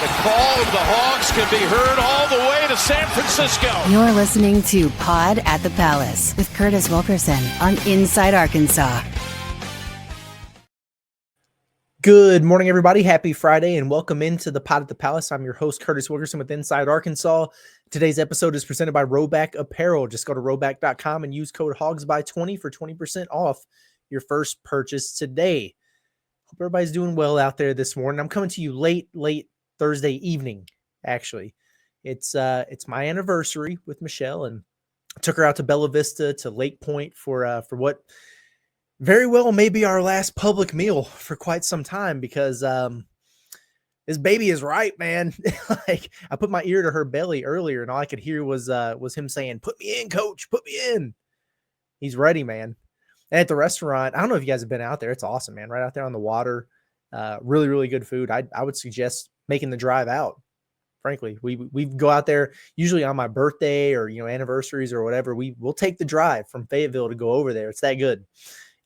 The call of the Hogs can be heard all the way to San Francisco. You're listening to Pod at the Palace with Curtis Wilkerson on Inside Arkansas. Good morning, everybody. Happy Friday and welcome into the Pod at the Palace. I'm your host, Curtis Wilkerson with Inside Arkansas. Today's episode is presented by Razorback Apparel. Just go to razorbacks.com and use code HOGSBY20 for 20% off your first purchase today. Hope everybody's doing well out there this morning. I'm coming to you late Thursday evening, actually. It's my anniversary with Michelle, and I took her out to Bella Vista to Lake Point for what very well may be our last public meal for quite some time, because this baby is ripe, man. Like, I put my ear to her belly earlier, and all I could hear was him saying, "Put me in, coach, put me in." He's ready, man. And at the restaurant, I don't know if you guys have been out there. It's awesome, man. Right out there on the water. Really, really good food. I would suggest making the drive out. Frankly, we go out there usually on my birthday or, anniversaries or whatever. We'll take the drive from Fayetteville to go over there. It's that good.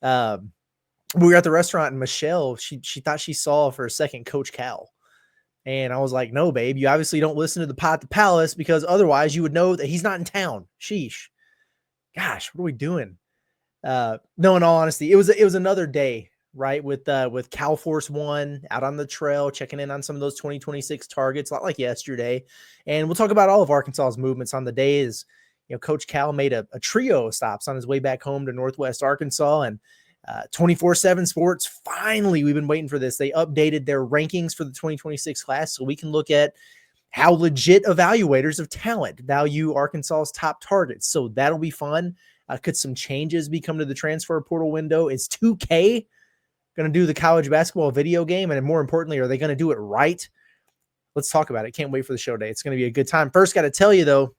We were at the restaurant, and Michelle, she thought she saw for a second Coach Cal. And I was like, "No, babe, you obviously don't listen to the Pod at the Palace, because otherwise you would know that he's not in town." Sheesh. Gosh, what are we doing? No, in all honesty, it was another day, right? With Cal Force One out on the trail, checking in on some of those 2026 targets, a lot like yesterday. And we'll talk about all of Arkansas's movements on the day. As Coach Cal made a trio of stops on his way back home to Northwest Arkansas, and 24/7 Sports, finally, we've been waiting for this. They updated their rankings for the 2026 class, so we can look at how legit evaluators of talent value Arkansas's top targets. So that'll be fun. Could some changes be come to the transfer portal window? Is 2K going to do the college basketball video game? And more importantly, are they going to do it right? Let's talk about it. Can't wait for the show day. It's going to be a good time. First, got to tell you, though,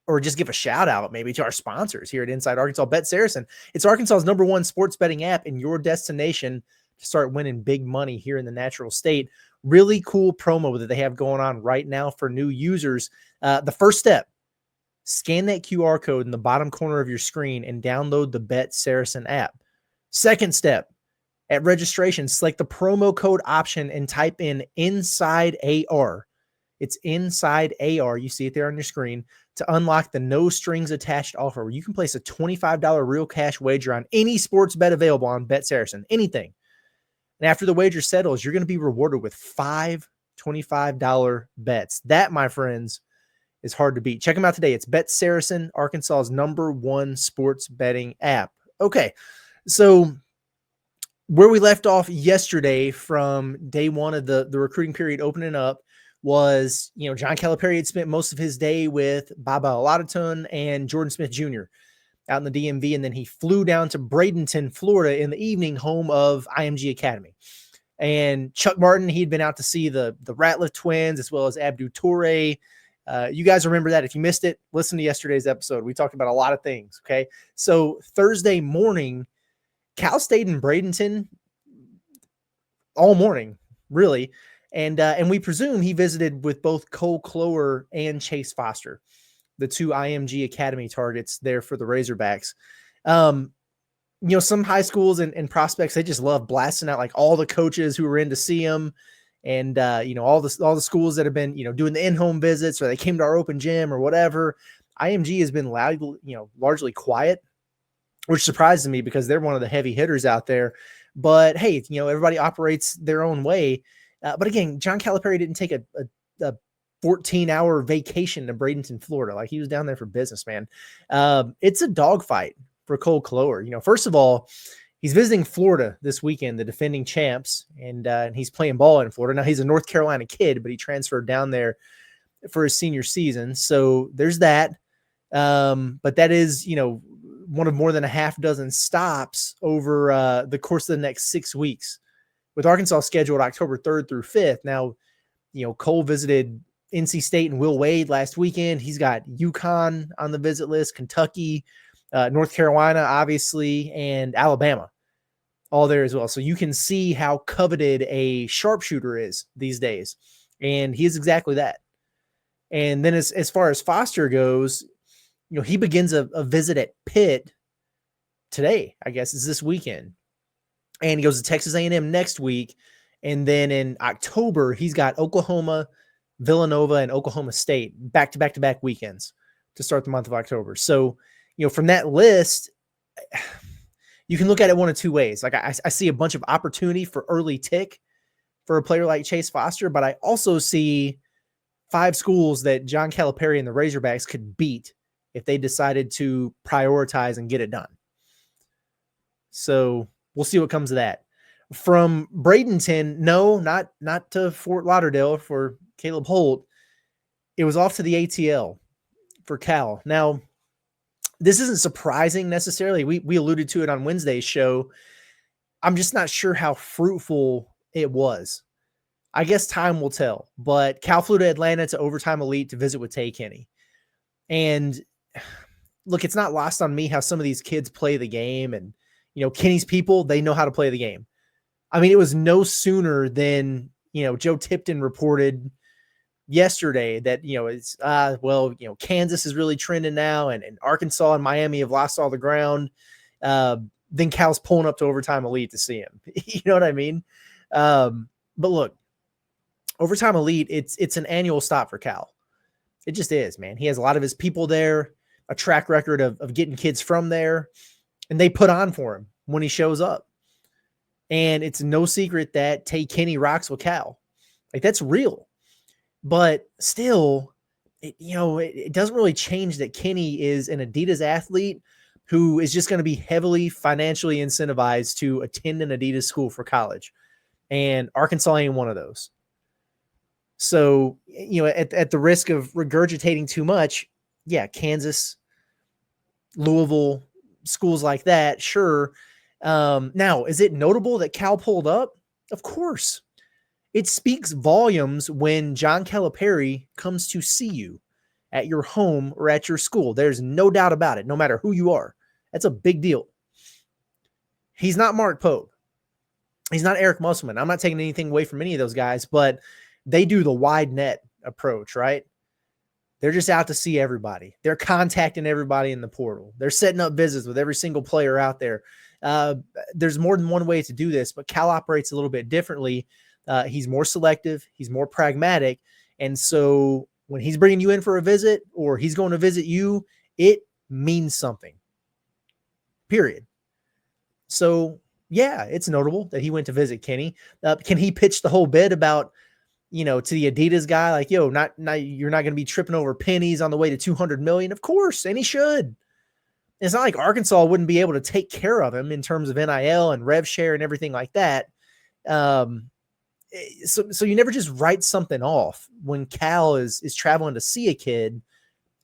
or just give a shout out maybe to our sponsors here at Inside Arkansas. Bet SARACEN. It's Arkansas's #1 sports betting app and your destination to start winning big money here in the natural state. Really cool promo that they have going on right now for new users. The first step, scan that QR code in the bottom corner of your screen and download the Bet SARACEN app. Second step, at registration, select the promo code option and type in Inside AR. It's Inside AR. You see it there on your screen, to unlock the no strings attached offer, where you can place a $25 real cash wager on any sports bet available on Bet SARACEN, anything. And after the wager settles, you're going to be rewarded with 5 $25 bets. That, my friends, is hard to beat. Check them out today. It's Bet SARACEN, Arkansas's #1 sports betting app. Okay, so where we left off yesterday from day one of the recruiting period opening up was, John Calipari had spent most of his day with Baba Oladaton and Jordan Smith Jr. out in the DMV, and then he flew down to Bradenton, Florida in the evening, home of IMG Academy. And Chuck Martin, he'd been out to see the Ratliff twins as well as Abdu Toure. You guys remember that. If you missed it, listen to yesterday's episode. We talked about a lot of things, okay? So Thursday morning, Cal stayed in Bradenton all morning, really. And we presume he visited with both Cole Clower and Chase Foster, the two IMG Academy targets there for the Razorbacks. Some high schools and prospects, they just love blasting out like all the coaches who were in to see him. And, all the schools that have been, doing the in-home visits, or they came to our open gym or whatever. IMG has been largely quiet, which surprises me because they're one of the heavy hitters out there. But hey, everybody operates their own way. But again, John Calipari didn't take a 14-hour vacation to Bradenton, Florida. Like, he was down there for business, man. It's a dogfight for Cole Clower. First of all, he's visiting Florida this weekend, the defending champs, and he's playing ball in Florida. Now, he's a North Carolina kid, but he transferred down there for his senior season. So there's that. But that is, one of more than a half dozen stops over the course of the next 6 weeks, with Arkansas scheduled October 3rd through 5th. Now, Cole visited NC State and Will Wade last weekend. He's got UConn on the visit list, Kentucky, North Carolina, obviously, and Alabama all there as well. So you can see how coveted a sharpshooter is these days. And he is exactly that. And then as far as Foster goes, he begins a visit at Pitt today, I guess. It's this weekend. And he goes to Texas A&M next week. And then in October, he's got Oklahoma, Villanova, and Oklahoma State back-to-back weekends to start the month of October. So, from that list, you can look at it one of two ways. Like I see a bunch of opportunity for early tick for a player like Chase Foster, but I also see 5 schools that John Calipari and the Razorbacks could beat if they decided to prioritize and get it done. So we'll see what comes of that. From Bradenton, no, not to Fort Lauderdale for Caleb Holt. It was off to the ATL for Cal. Now, this isn't surprising necessarily. We alluded to it on Wednesday's show. I'm just not sure how fruitful it was. I guess time will tell. But Cal flew to Atlanta to Overtime Elite to visit with Tay Kinney. And look, it's not lost on me how some of these kids play the game. And, Kinney's people, they know how to play the game. I mean, it was no sooner than, Joe Tipton reported yesterday that, Kansas is really trending now and Arkansas and Miami have lost all the ground. Then Cal's pulling up to Overtime Elite to see him. You know what I mean? But look, Overtime Elite, it's an annual stop for Cal. It just is, man. He has a lot of his people there, a track record of getting kids from there, and they put on for him when he shows up. And it's no secret that Tay Kinney rocks with Cal. Like, that's real. But still, it doesn't really change that Kinney is an Adidas athlete who is just going to be heavily financially incentivized to attend an Adidas school for college. And Arkansas ain't one of those. So, at the risk of regurgitating too much, yeah, Kansas, Louisville, schools like that, sure. Now, is it notable that Cal pulled up? Of course. It speaks volumes when John Calipari comes to see you at your home or at your school. There's no doubt about it, no matter who you are. That's a big deal. He's not Mark Pope. He's not Eric Musselman. I'm not taking anything away from any of those guys, but they do the wide net approach, right? They're just out to see everybody. They're contacting everybody in the portal. They're setting up visits with every single player out there. There's more than one way to do this, but Cal operates a little bit differently. He's more selective. He's more pragmatic. And so when he's bringing you in for a visit or he's going to visit you, it means something. Period. So, yeah, it's notable that he went to visit Kinney. Can he pitch the whole bit about, to the Adidas guy, like, you're not going to be tripping over pennies on the way to 200 million? Of course. And he should. It's not like Arkansas wouldn't be able to take care of him in terms of NIL and rev share and everything like that. So you never just write something off when Cal is traveling to see a kid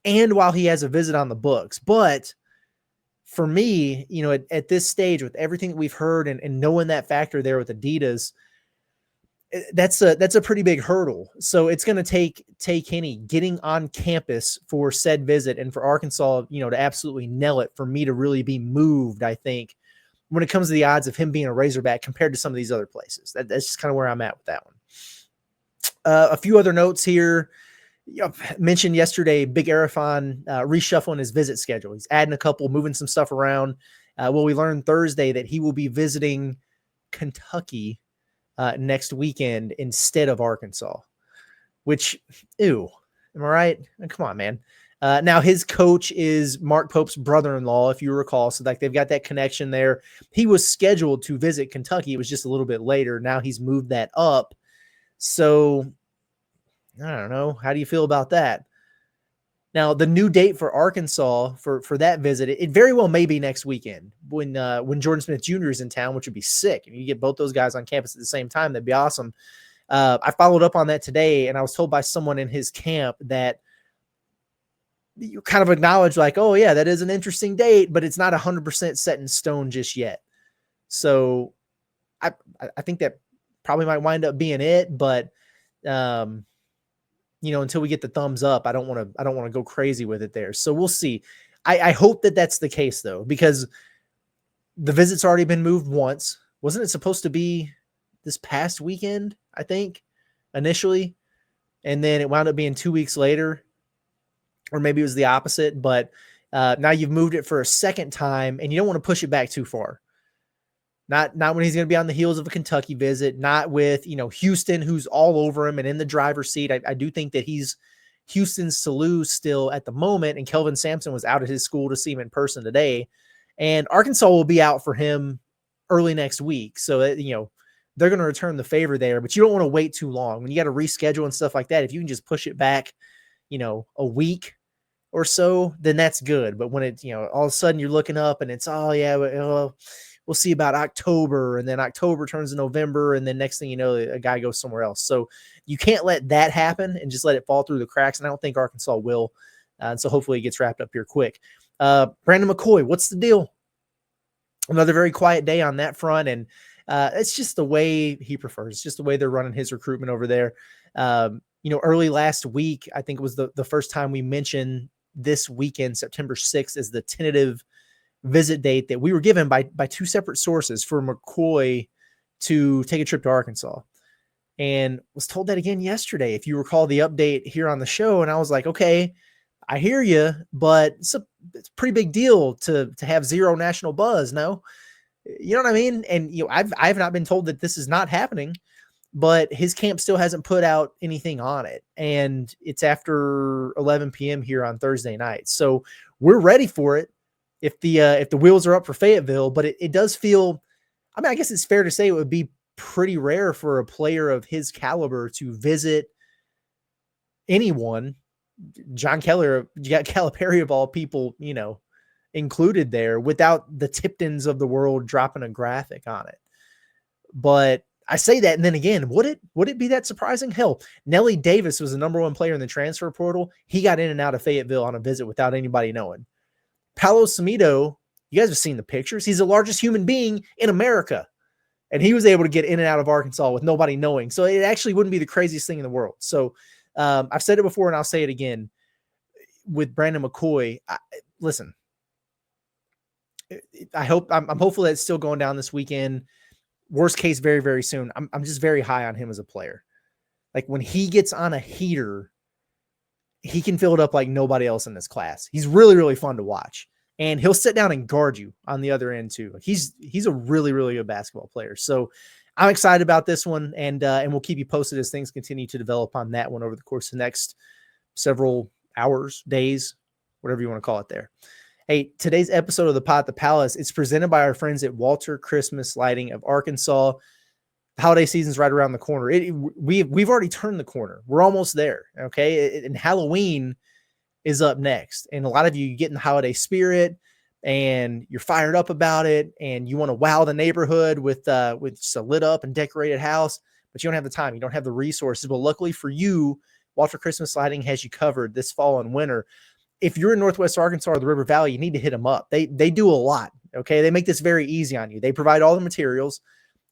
and while he has a visit on the books. But for me, at this stage with everything that we've heard and knowing that factor there with Adidas, that's a pretty big hurdle. So it's going to take Tay Kinney getting on campus for said visit and for Arkansas, to absolutely nail it for me to really be moved, I think, when it comes to the odds of him being a Razorback compared to some of these other places. That's just kind of where I'm at with that one. A few other notes here. Mentioned yesterday, Big Arafon reshuffling his visit schedule. He's adding a couple, moving some stuff around. We learned Thursday that he will be visiting Kentucky next weekend instead of Arkansas, which, ew, am I right? Come on, man. Now his coach is Mark Pope's brother-in-law, if you recall. So they've got that connection there. He was scheduled to visit Kentucky. It was just a little bit later. Now he's moved that up. So I don't know. How do you feel about that? Now, the new date for Arkansas for that visit, it very well may be next weekend when Jordan Smith Jr. is in town, which would be sick. If you get both those guys on campus at the same time, that'd be awesome. I followed up on that today, and I was told by someone in his camp that you kind of acknowledge like, oh, yeah, that is an interesting date, but it's not 100% set in stone just yet. So I think that probably might wind up being it, but until we get the thumbs up, I don't want to go crazy with it there. So we'll see. I hope that that's the case though, because the visit's already been moved once. Wasn't it supposed to be this past weekend, I think, initially? And then it wound up being 2 weeks later, or maybe it was the opposite, but now you've moved it for a second time and you don't want to push it back too far. Not when he's going to be on the heels of a Kentucky visit, not with, Houston, who's all over him and in the driver's seat. I do think that he's Houston's to lose still at the moment, and Kelvin Sampson was out at his school to see him in person today. And Arkansas will be out for him early next week. So, they're going to return the favor there, but you don't want to wait too long. When you got to reschedule and stuff like that, if you can just push it back, a week or so, then that's good. But when it's, all of a sudden you're looking up and it's, oh yeah, we'll see about October, and then October turns to November, and then next thing you know, a guy goes somewhere else. So you can't let that happen and just let it fall through the cracks. And I don't think Arkansas will. And so hopefully it gets wrapped up here quick. Brandon McCoy, what's the deal? Another very quiet day on that front. And it's just the way he prefers. It's just the way they're running his recruitment over there. Early last week, I think it was the first time we mentioned this weekend, September 6th, as the tentative visit date that we were given by two separate sources for McCoy to take a trip to Arkansas, and was told that again yesterday, if you recall the update here on the show. And I was like, okay, I hear you, but it's a pretty big deal to have zero national buzz. No, you know what I mean? And, I've not been told that this is not happening, but his camp still hasn't put out anything on it. And it's after 11 p.m. here on Thursday night. So we're ready for it if the wheels are up for Fayetteville, but it does feel, I guess it's fair to say it would be pretty rare for a player of his caliber to visit anyone. John Keller, you got Calipari of all people, included there, without the Tiptons of the world dropping a graphic on it. But I say that, and then again, would it be that surprising? Hell, Nelly Davis was the number one player in the transfer portal. He got in and out of Fayetteville on a visit without anybody knowing. Paolo Samido, you guys have seen the pictures. He's the largest human being in America, and he was able to get in and out of Arkansas with nobody knowing. So it actually wouldn't be the craziest thing in the world. So I've said it before, and I'll say it again with Brandon McCoy. Listen, I'm hopeful that it's still going down this weekend. Worst case, very, very soon. I'm just very high on him as a player. Like, when he gets on a heater, he can fill it up like nobody else in this class. He's really, really fun to watch, and he'll sit down and guard you on the other end too. He's a really, really good basketball player. So I'm excited about this one, and we'll keep you posted as things continue to develop on that one over the course of the next several hours, days, whatever you want to call it there. Hey, today's episode of the Pot at the Palace, it's presented by our friends at Walter Christmas Lighting of Arkansas. The holiday season's right around the corner. We've already turned the corner. We're almost there, okay? And Halloween is up next. And a lot of you get in the holiday spirit, and you're fired up about it, and you want to wow the neighborhood with just a lit up and decorated house, but you don't have the time. You don't have the resources. But luckily for you, Walter Christmas Lighting has you covered this fall and winter. If you're in Northwest Arkansas or the River Valley, you need to hit them up. They do a lot, okay? They make this very easy on you. They provide all the materials,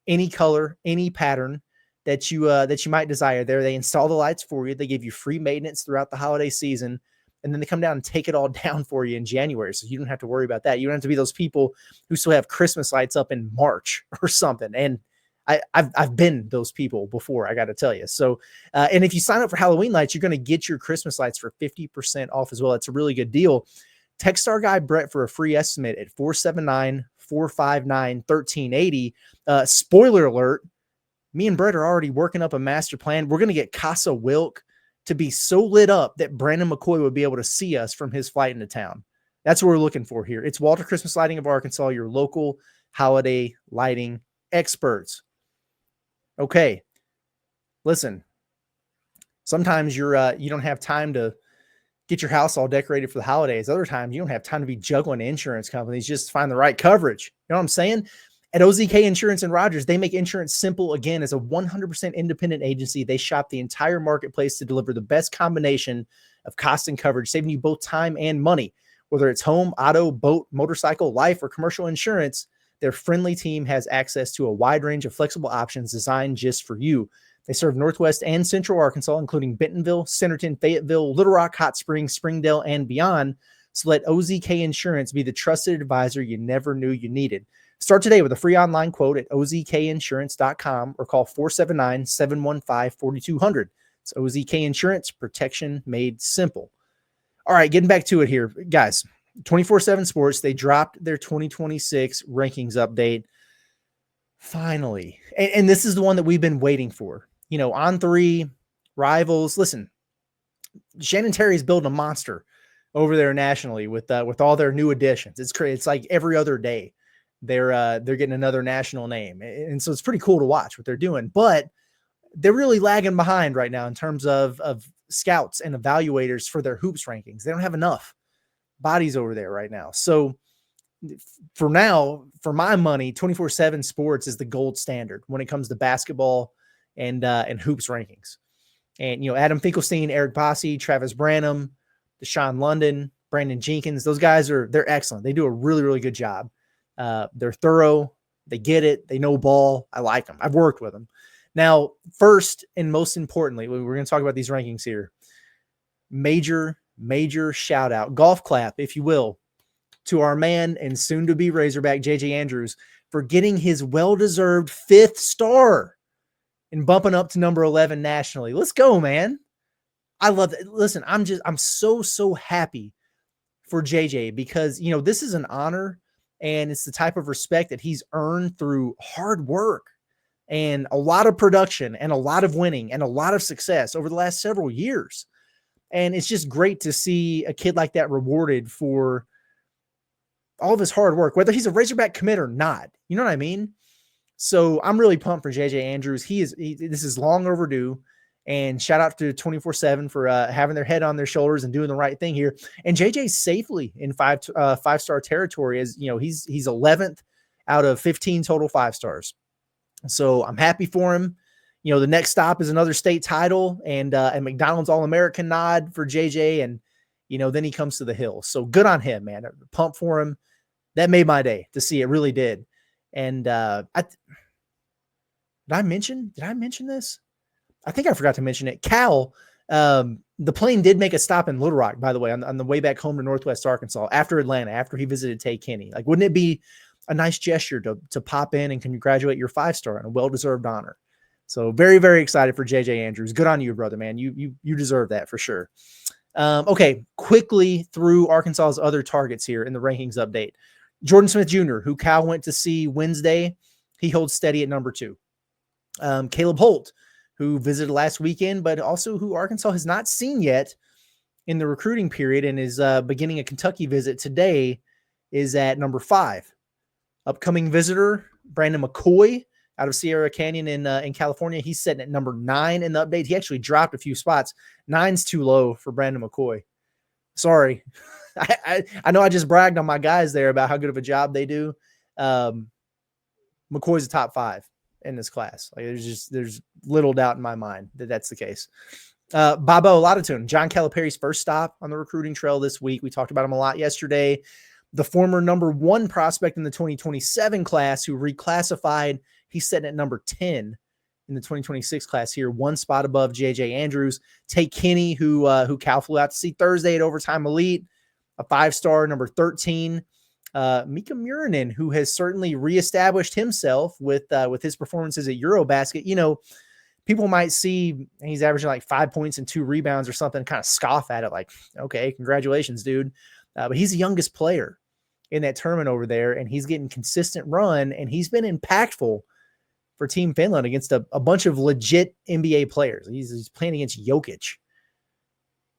any color, any pattern that you might desire there. They install the lights for you. They give you free maintenance throughout the holiday season, and then they come down and take it all down for you in January, so you don't have to worry about that. You don't have to be those people who still have Christmas lights up in March or something. And I've been those people before, I got to tell you. So, and if you sign up for Halloween lights, you're going to get your Christmas lights for 50% off as well. It's a really good deal. Text our guy Brett for a free estimate at 479-459-1380. Spoiler alert, me and Brett are already working up a master plan. We're going to get Casa Wilk to be so lit up that Brandon McCoy would be able to see us from his flight into town. That's what we're looking for here. It's Walter Christmas Lighting of Arkansas, your local holiday lighting experts. Okay, listen, sometimes you don't have time to get your house all decorated for the holidays. Other times you don't have time to be juggling insurance companies just to find the right coverage. You know what I'm saying? At OZK Insurance and Rogers, they make insurance simple. Again, as a 100% independent agency, they shop the entire marketplace to deliver the best combination of cost and coverage, saving you both time and money. Whether it's home, auto, boat, motorcycle, life, or commercial insurance, their friendly team has access to a wide range of flexible options designed just for you. They serve Northwest and Central Arkansas, including Bentonville, Centerton, Fayetteville, Little Rock, Hot Springs, Springdale, and beyond. So let OZK Insurance be the trusted advisor you never knew you needed. Start today with a free online quote at ozkinsurance.com or call 479-715-4200. It's OZK Insurance, protection made simple. All right, getting back to it here, guys. 24/7 Sports, they dropped their 2026 rankings update. Finally. And this is the one that we've been waiting for. You know, on 3, rivals. Listen, Shannon Terry's building a monster over there nationally with all their new additions. It's crazy. It's like every other day they're getting another national name. And so it's pretty cool to watch what they're doing, but they're really lagging behind right now in terms of scouts and evaluators for their hoops rankings. They don't have enough bodies over there right now. So for now, for my money, 24/7 Sports is the gold standard when it comes to basketball and hoops rankings. And, you know, Adam Finkelstein, Eric Bossi, Travis Branham, Deshaun London, Brandon Jenkins, those guys they're excellent. They do a really, really good job. They're thorough. They get it. They know ball. I like them. I've worked with them. Now, first and most importantly, we're going to talk about these rankings here. Major shout out, golf clap, if you will, to our man and soon to be Razorback JJ Andrews for getting his well-deserved 5th star and bumping up to number 11 nationally. Let's go, man. I love it. Listen, I'm so happy for JJ because, you know, this is an honor and it's the type of respect that he's earned through hard work and a lot of production and a lot of winning and a lot of success over the last several years. And it's just great to see a kid like that rewarded for all of his hard work, whether he's a Razorback commit or not. You know what I mean? So I'm really pumped for JJ Andrews. This is long overdue. And shout out to 24/7 for having their head on their shoulders and doing the right thing here. And JJ's safely in five-star territory, as you know, he's 11th out of 15 total 5 stars. So I'm happy for him. You know, the next stop is another state title and McDonald's All-American nod for JJ. And, you know, then he comes to the hill. So good on him, man. Pump for him. That made my day to see. It really did. And did I mention this? I think I forgot to mention it. Cal, the plane did make a stop in Little Rock, by the way, on the way back home to Northwest Arkansas after Atlanta, after he visited Tay Kinney. Like, wouldn't it be a nice gesture to pop in and congratulate your 5-star on a well-deserved honor? So very, very excited for JJ Andrews. Good on you, brother, man. You deserve that for sure. Okay, quickly through Arkansas's other targets here in the rankings update. Jordan Smith Jr., who Cal went to see Wednesday, he holds steady at number 2. Caleb Holt, who visited last weekend, but also who Arkansas has not seen yet in the recruiting period and is beginning a Kentucky visit today, is at number 5. Upcoming visitor, Brandon McCoy, out of Sierra Canyon in California. He's sitting at number 9 in the update. He actually dropped a few spots. 9's too low for Brandon McCoy. Sorry. I know I just bragged on my guys there about how good of a job they do. McCoy's a top 5 in this class. Like, there's little doubt in my mind that that's the case. Babo Latitun, John Calipari's first stop on the recruiting trail this week. We talked about him a lot yesterday. The former number 1 prospect in the 2027 class who reclassified. He's sitting at number 10 in the 2026 class here, 1 spot above JJ Andrews. Tay Kinney, who Cal flew out to see Thursday at Overtime Elite, a 5-star, number 13. Mika Murinen, who has certainly reestablished himself with his performances at Eurobasket. You know, people might see he's averaging like 5 points and 2 rebounds or something, kind of scoff at it like, okay, congratulations, dude. But he's the youngest player in that tournament over there, and he's getting consistent run, and he's been impactful for Team Finland against a bunch of legit NBA players. He's playing against Jokic.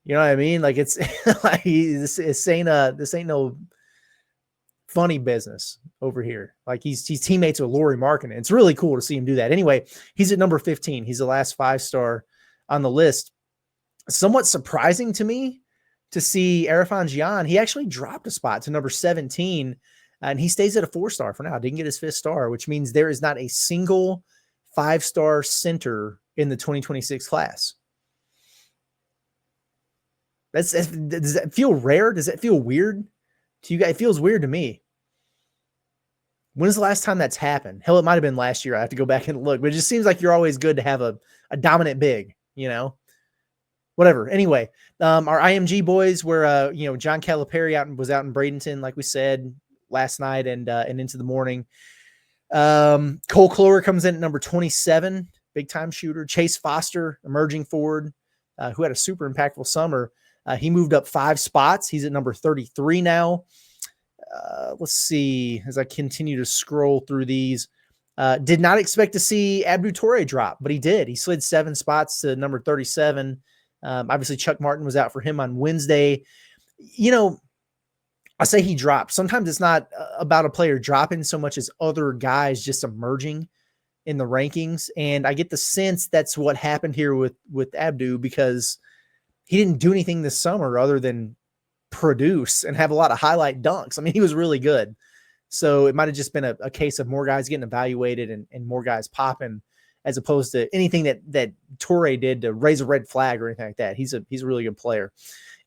You know what I mean? Like, it's like this ain't no funny business over here. Like, he's teammates with Lauri Markkanen. It's really cool to see him do that. Anyway, he's at number 15. He's the last 5-star on the list. Somewhat surprising to me to see Arifan Gian. He actually dropped a spot to number 17, and he stays at a 4-star for now. Didn't get his 5th star, which means there is not a single 5-star center in the 2026 class. Does that feel rare? Does that feel weird to you guys? It feels weird to me. When's the last time that's happened? Hell, it might have been last year. I have to go back and look, but it just seems like you're always good to have a dominant big, you know, whatever. Anyway, our IMG boys were, John Calipari was out in Bradenton, like we said last night and into the morning. Cole Clower comes in at number 27, big time shooter. Chase Foster, emerging forward, who had a super impactful summer. He moved up 5 spots. He's at number 33 now. Let's see, as I continue to scroll through these. Did not expect to see Abdu Torre drop, but he did. He slid 7 spots to number 37. Obviously, Chuck Martin was out for him on Wednesday. You know, I say he dropped. Sometimes it's not about a player dropping so much as other guys just emerging in the rankings. And I get the sense that's what happened here with Abdu, because he didn't do anything this summer other than produce and have a lot of highlight dunks. I mean, he was really good. So it might have just been a case of more guys getting evaluated and more guys popping, as opposed to anything that Torre did to raise a red flag or anything like that. He's a really good player.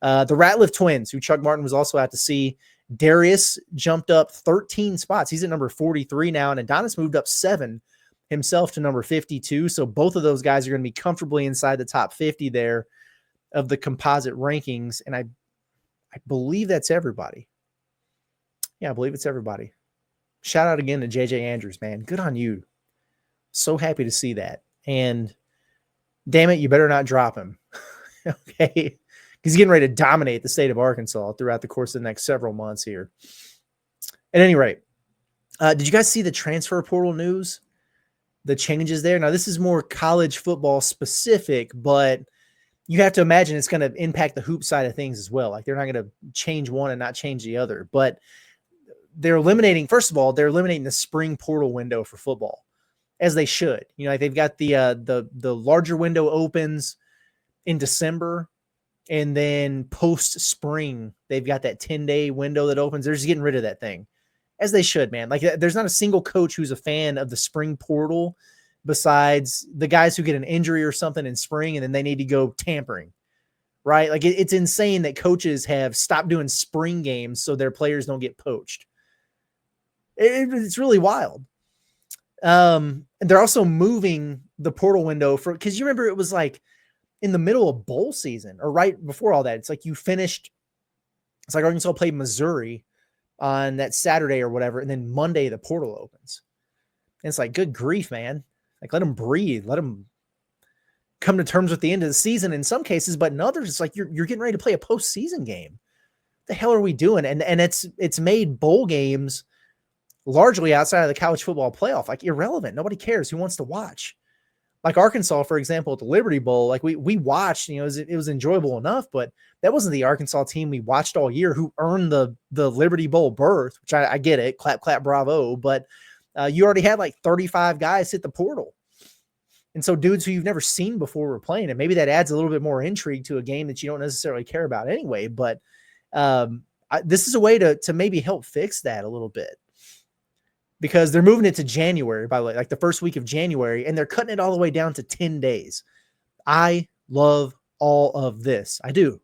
The Ratliff twins, who Chuck Martin was also out to see, Darius jumped up 13 spots. He's at number 43 now, and Adonis moved up 7 himself to number 52. So both of those guys are going to be comfortably inside the top 50 there of the composite rankings. And I believe that's everybody. Yeah, I believe it's everybody. Shout out again to JJ Andrews, man. Good on you. So happy to see that. And damn it, you better not drop him. Okay. He's getting ready to dominate the state of Arkansas throughout the course of the next several months here. At any rate, did you guys see the transfer portal news? The changes there? Now, this is more college football specific, but you have to imagine it's going to impact the hoop side of things as well. Like, they're not going to change one and not change the other. But they're eliminating, first of all, they're eliminating the spring portal window for football, as they should. You know, like, they've got the larger window opens in December. And then post-spring, they've got that 10-day window that opens. They're just getting rid of that thing, as they should, man. Like, there's not a single coach who's a fan of the spring portal besides the guys who get an injury or something in spring and then they need to go tampering, right? Like, it's insane that coaches have stopped doing spring games so their players don't get poached. It's really wild. And they're also moving the portal window because you remember it was like, in the middle of bowl season or right before all that. It's like it's like Arkansas played Missouri on that Saturday or whatever. And then Monday, the portal opens. And it's like, good grief, man. Like, let them breathe. Let them come to terms with the end of the season in some cases, but in others, it's like, you're getting ready to play a postseason game. What the hell are we doing? And it's made bowl games largely outside of the college football playoff, like, irrelevant. Nobody cares. Who wants to watch? Like Arkansas, for example, at the Liberty Bowl, like we watched, you know, it was enjoyable enough, but that wasn't the Arkansas team we watched all year who earned the Liberty Bowl berth, which I get it. Clap, clap, bravo. But you already had like 35 guys hit the portal. And so dudes who you've never seen before were playing, and maybe that adds a little bit more intrigue to a game that you don't necessarily care about anyway. But this is a way to maybe help fix that a little bit. Because they're moving it to January, by the way, like the first week of January, and they're cutting it all the way down to 10 days. I love all of this. I do.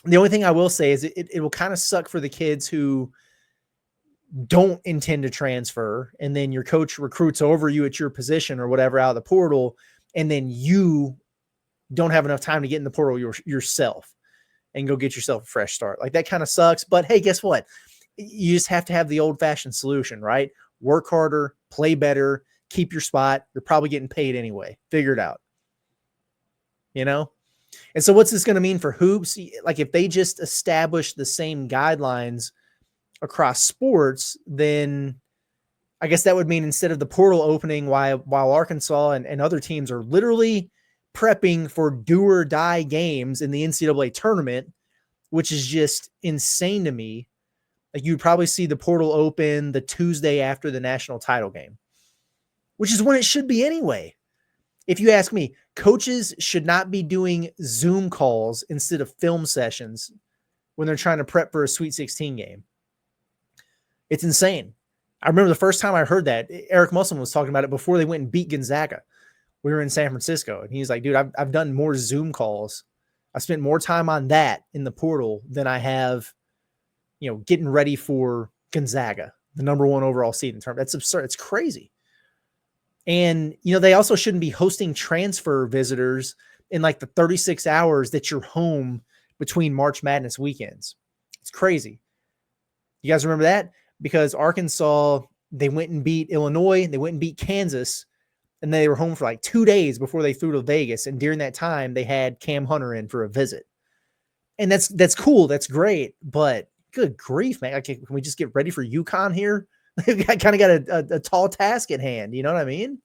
The only thing I will say is it will kind of suck for the kids who don't intend to transfer, and then your coach recruits over you at your position or whatever out of the portal, and then you don't have enough time to get in the portal yourself and go get yourself a fresh start. Like, that kind of sucks. But hey, guess what? You just have to have the old-fashioned solution, right? Work harder, play better, keep your spot. You're probably getting paid anyway. Figure it out. You know? And so what's this going to mean for hoops? Like, if they just establish the same guidelines across sports, then I guess that would mean instead of the portal opening while Arkansas and other teams are literally prepping for do-or-die games in the NCAA tournament, which is just insane to me. Like, you'd probably see the portal open the Tuesday after the national title game, which is when it should be anyway. If you ask me, coaches should not be doing Zoom calls instead of film sessions when they're trying to prep for a Sweet 16 game. It's insane. I remember the first time I heard that, Eric Musselman was talking about it before they went and beat Gonzaga. We were in San Francisco, and he's like, dude, I've done more Zoom calls. I spent more time on that in the portal than I have, you know, getting ready for Gonzaga, the number 1 overall seed in term. That's absurd. It's crazy. And, you know, they also shouldn't be hosting transfer visitors in like the 36 hours that you're home between March Madness weekends. It's crazy. You guys remember that? Because Arkansas, they went and beat Illinois, they went and beat Kansas, and they were home for like 2 days before they flew to Vegas. And during that time, they had Cam Hunter in for a visit. And that's cool. That's great. But good grief, man. Like, can we just get ready for UConn here? They've kind of got a tall task at hand. You know what I mean?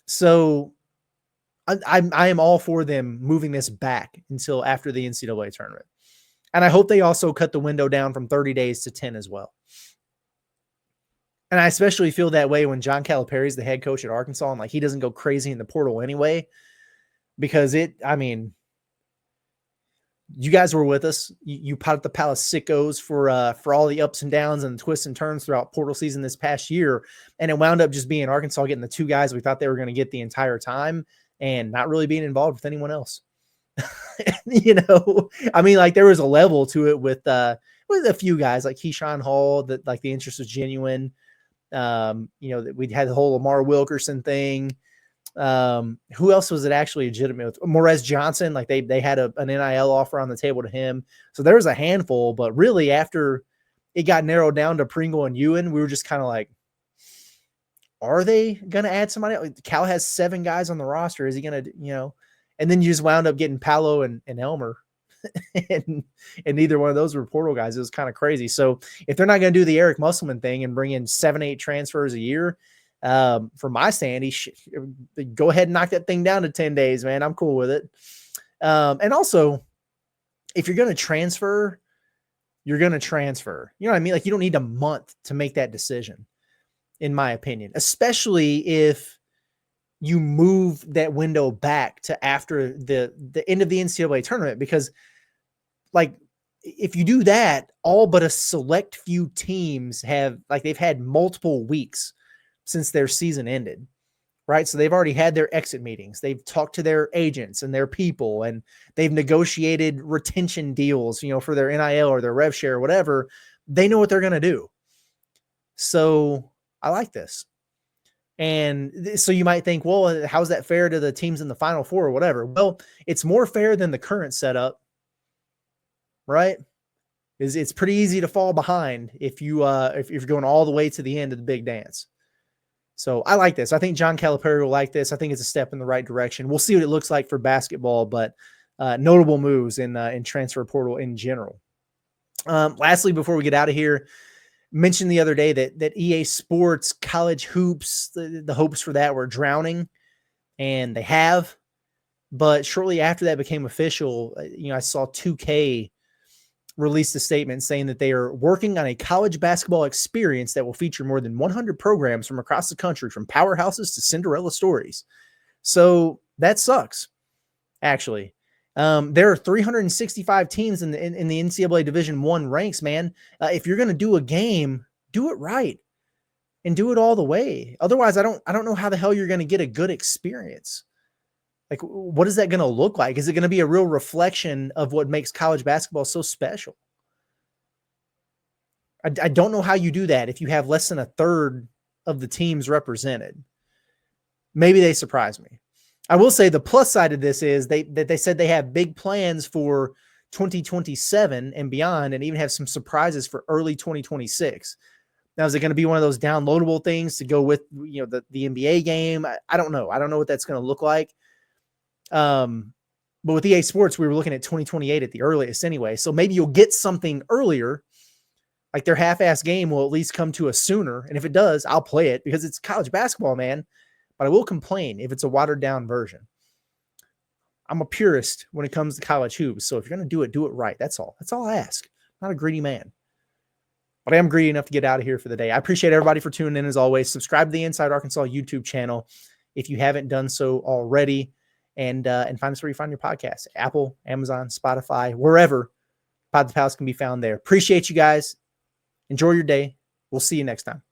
So I am all for them moving this back until after the NCAA tournament. And I hope they also cut the window down from 30 days to 10 as well. And I especially feel that way when John Calipari is the head coach at Arkansas and like he doesn't go crazy in the portal anyway, because you guys were with us. You Pot at the Palace sickos for all the ups and downs and twists and turns throughout portal season this past year. And it wound up just being Arkansas getting the two guys we thought they were going to get the entire time and not really being involved with anyone else. You know, I mean, like there was a level to it with a few guys like Keyshawn Hall that like the interest was genuine. You know, that we'd had the whole Lamar Wilkerson thing. Who else was it actually legitimate with? Morez Johnson, like they had an NIL offer on the table to him. So there was a handful, but really after it got narrowed down to Pringle and Ewan, we were just kind of like, are they going to add somebody else? Cal has 7 guys on the roster. Is he going to, you know, and then you just wound up getting Paolo and Elmer and neither one of those were portal guys. It was kind of crazy. So if they're not going to do the Eric Musselman thing and bring in 7-8 transfers a year, from my stand, go ahead and knock that thing down to 10 days, man. I'm cool with it. And also, if you're going to transfer, you're going to transfer. You know what I mean? Like you don't need a month to make that decision, in my opinion, especially if you move that window back to after the end of the NCAA tournament, because like if you do that, all but a select few teams they've had multiple weeks since their season ended, right? So they've already had their exit meetings. They've talked to their agents and their people, and they've negotiated retention deals, you know, for their NIL or their rev share or whatever. They know what they're going to do. So I like this. And so you might think, well, how's that fair to the teams in the Final Four or whatever? Well, it's more fair than the current setup, right? It's pretty easy to fall behind if you're going all the way to the end of the big dance. So I like this. I think John Calipari will like this. I think it's a step in the right direction. We'll see what it looks like for basketball, but notable moves in transfer portal in general. Lastly, before we get out of here, mentioned the other day that EA Sports college hoops, the hopes for that were drowning, and they have. But shortly after that became official, you know, I saw 2K released a statement saying that they are working on a college basketball experience that will feature more than 100 programs from across the country, from powerhouses to Cinderella stories. So that sucks, actually. There are 365 teams in the NCAA Division I ranks, man. If you're going to do a game, do it right and do it all the way. Otherwise, I don't know how the hell you're going to get a good experience. Like, what is that going to look like? Is it going to be a real reflection of what makes college basketball so special? I don't know how you do that if you have less than a third of the teams represented. Maybe they surprise me. I will say the plus side of this is they said they have big plans for 2027 and beyond, and even have some surprises for early 2026. Now, is it going to be one of those downloadable things to go with, you know, the NBA game? I don't know. I don't know what that's going to look like. But with EA Sports, we were looking at 2028 at the earliest anyway. So maybe you'll get something earlier, like their half-ass game will at least come to us sooner. And if it does, I'll play it because it's college basketball, man. But I will complain if it's a watered-down version. I'm a purist when it comes to college hoops. So if you're going to do it right. That's all. That's all I ask. I'm not a greedy man. But I am greedy enough to get out of here for the day. I appreciate everybody for tuning in as always. Subscribe to the Inside Arkansas YouTube channel if you haven't done so already. And find us where you find your podcasts. Apple, Amazon, Spotify, wherever Pod the Palace can be found there. Appreciate you guys. Enjoy your day. We'll see you next time.